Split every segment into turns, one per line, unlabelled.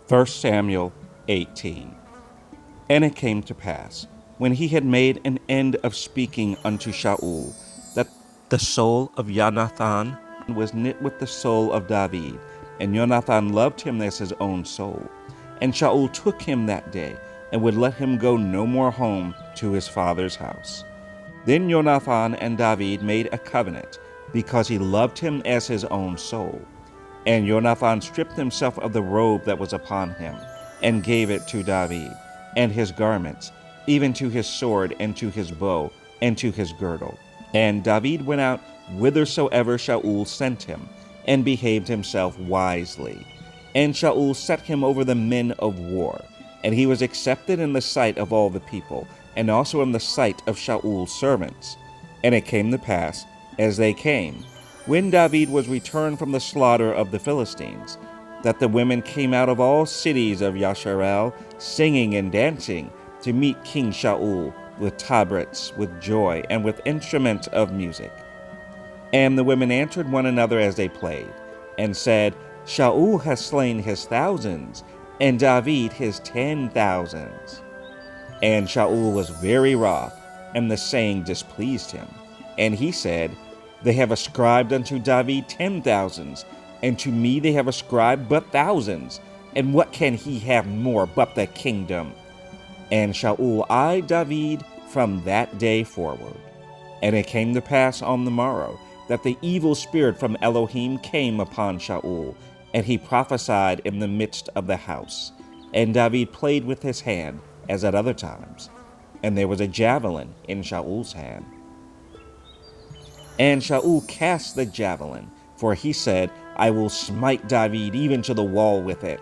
1 Samuel 18. And it came to pass, when he had made an end of speaking unto Shaul, that the soul of Jonathan was knit with the soul of David, and Jonathan loved him as his own soul. And Shaul took him that day, and would let him go no more home to his father's house. Then Jonathan and David made a covenant, because he loved him as his own soul. And Jonathan stripped himself of the robe that was upon him, and gave it to David, and his garments, even to his sword, and to his bow, and to his girdle. And David went out whithersoever Shaul sent him, and behaved himself wisely. And Shaul set him over the men of war, and he was accepted in the sight of all the people, and also in the sight of Shaul's servants. And it came to pass, as they came, when David was returned from the slaughter of the Philistines, that the women came out of all cities of Yasharel, singing and dancing, to meet King Shaul with tabrets, with joy, and with instruments of music. And the women answered one another as they played, and said, Shaul has slain his thousands, and David his 10,000s. And Shaul was very wroth, and the saying displeased him. And he said, They have ascribed unto David 10,000s, and to me they have ascribed but thousands. And what can he have more but the kingdom? And Shaul eyed David from that day forward. And it came to pass on the morrow, that the evil spirit from Elohim came upon Shaul, and he prophesied in the midst of the house. And David played with his hand, as at other times. And there was a javelin in Shaul's hand. And Shaul cast the javelin, for he said, I will smite David even to the wall with it.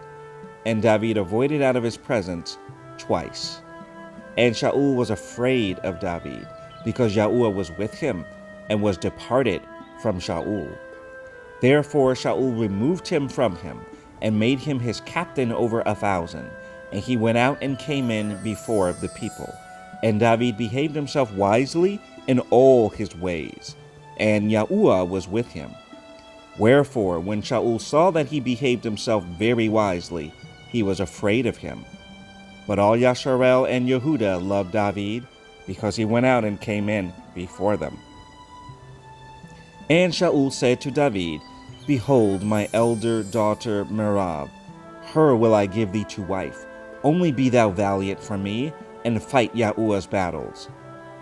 And David avoided out of his presence twice. And Shaul was afraid of David, because YAHUAH was with him, and was departed from Shaul. Therefore Shaul removed him from him, and made him his captain over 1,000. And he went out and came in before the people. And David behaved himself wisely in all his ways, and YAHUAH was with him. Wherefore, when Shaul saw that he behaved himself very wisely, he was afraid of him. But all Yasharel and Yehudah loved David, because he went out and came in before them. And Shaul said to David, Behold, my elder daughter Merab, her will I give thee to wife. Only be thou valiant for me, and fight YAHUAH's battles.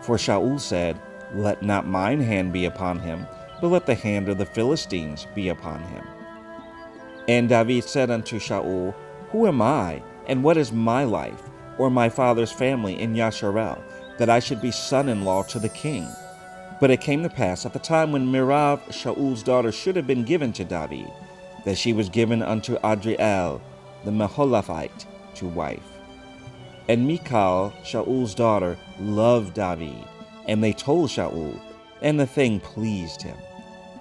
For Shaul said, Let not mine hand be upon him, but let the hand of the Philistines be upon him. And David said unto Shaul, Who am I, and what is my life, or my father's family in Yasharel, that I should be son-in-law to the king? But it came to pass at the time when Merab, Shaul's daughter, should have been given to David, that she was given unto Adriel, the Meholathite, to wife. And Michal, Shaul's daughter, loved David, and they told Shaul, and the thing pleased him.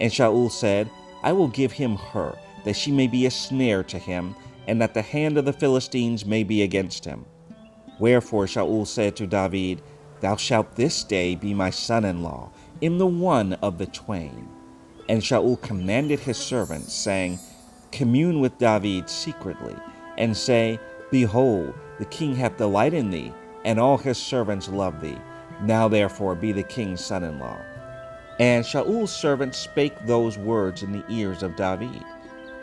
And Shaul said, I will give him her, that she may be a snare to him, and that the hand of the Philistines may be against him. Wherefore Shaul said to David, Thou shalt this day be my son-in-law, in the one of the twain. And Shaul commanded his servants, saying, Commune with David secretly, and say, Behold, the king hath delight in thee, and all his servants love thee. Now therefore be the king's son-in-law. And Shaul's servants spake those words in the ears of David.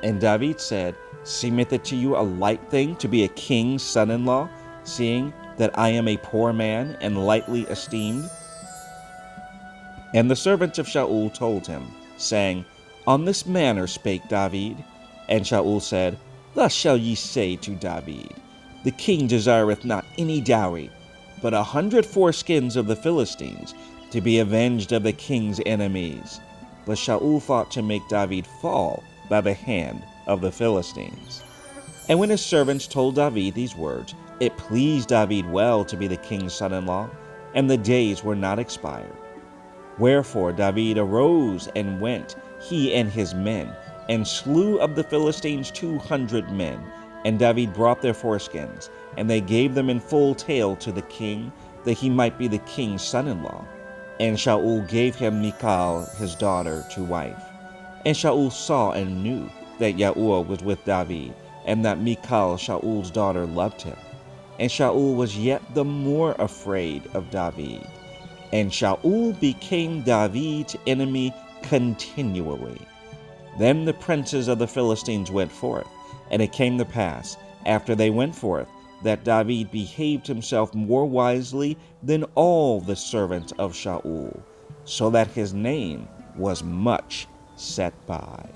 And David said, Seemeth it to you a light thing to be a king's son-in-law, seeing that I am a poor man and lightly esteemed? And the servants of Shaul told him, saying, On this manner spake David. And Shaul said, Thus shall ye say to David, The king desireth not any dowry, but 100 foreskins of the Philistines, to be avenged of the king's enemies. But Shaul thought to make David fall by the hand of the Philistines. And when his servants told David these words, it pleased David well to be the king's son-in-law, and the days were not expired. Wherefore David arose and went, he and his men, and slew of the Philistines 200 men. And David brought their foreskins, and they gave them in full tale to the king, that he might be the king's son-in-law. And Shaul gave him Michal his daughter to wife. And Shaul saw and knew that YAHUAH was with David, and that Michal, Shaul's daughter, loved him. And Shaul was yet the more afraid of David. And Shaul became David's enemy continually. Then the princes of the Philistines went forth, and it came to pass, after they went forth, that David behaved himself more wisely than all the servants of Shaul, so that his name was much set by.